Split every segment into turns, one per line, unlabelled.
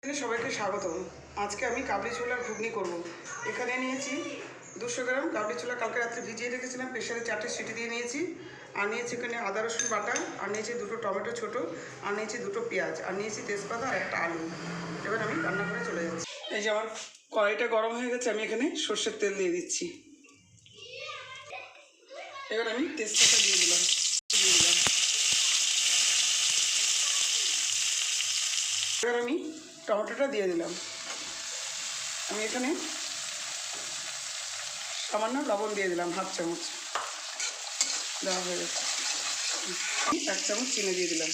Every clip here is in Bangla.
সবাইকে স্বাগতম। আজকে আমি কাবলি ছোলার ঘুগনি করব। এখানে নিয়েছি 200 গ্রাম কাবলি ছোলা, কালকে রাত্রে ভিজিয়ে রেখেছিলাম, প্রেসারে 4টে সিটি দিয়ে নিয়েছি। আর নিয়েছি এখানে আদা রসুন বাটা, আর নিয়েছি 2টো টমেটো ছোটো, আর নিয়েছি 2টো পেঁয়াজ, আর নিয়েছি তেজপাতা আর একটা আলু। এবার আমি রান্না করে চলে যাচ্ছি। এই যে আমার কড়াইটা গরম হয়ে গেছে, আমি এখানে সর্ষের তেল দিয়ে দিচ্ছি। এবার আমি তেজপাতা দিয়ে দিলাম। এবার আমি টমেটোটা দিয়ে দিলাম। আমি এখানে সামান্য লবণ দিয়ে দিলাম, হাফ চামচ দেওয়া হয়ে গেছে। 1 চামচ চিনি দিয়ে দিলাম।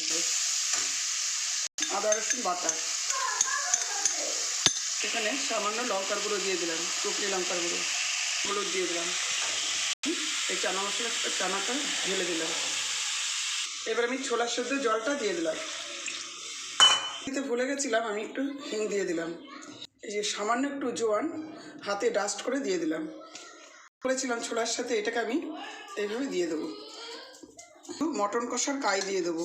আদা রসুন বাটা, এখানে সামান্য লঙ্কার গুঁড়ো দিয়ে দিলাম, টুকরি লঙ্কার গুঁড়ো, হলুদ দিয়ে দিলাম। এই চানাটা ঢেলে দিলাম। এবার আমি ছোলার সেদ্ধ জলটা দিয়ে দিলাম। দিতে ভুলে গেছিলাম, আমি একটু হিং দিয়ে দিলাম। এই যে সামান্য একটু জোয়ান হাতে ডাস্ট করে দিয়ে দিলাম। করেছিলাম ছোলার সাথে, এটাকে আমি এইভাবে দিয়ে দেবো। মটন কষার কাই দিয়ে দেবো।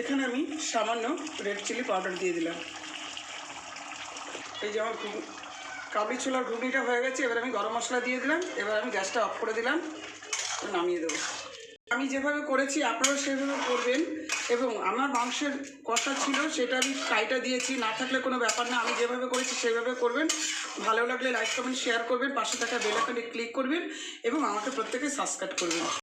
এখানে আমি সামান্য রেড চিলি পাউডার দিয়ে দিলাম। এই যে আমার কাবলি ছোলার ঘুগনিটা হয়ে গেছে। এবার আমি গরম মশলা দিয়ে দিলাম। এবার আমি গ্যাসটা অফ করে দিলাম, নামিয়ে দেবো। আমি যেভাবে করেছি আপনারাও সেভাবে করবেন। এবং আমার মাংসের কষা ছিল, সেটা আমি কাইটা দিয়েছি, না থাকলে কোনো ব্যাপার না। আমি যেভাবে করেছি সেভাবে করবেন। ভালো লাগলে লাইক কমেন্ট শেয়ার করবেন, পাশে থাকা বেল আইকনে ক্লিক করবেন এবং আমাকে প্রত্যেকে সাবস্ক্রাইব করবেন।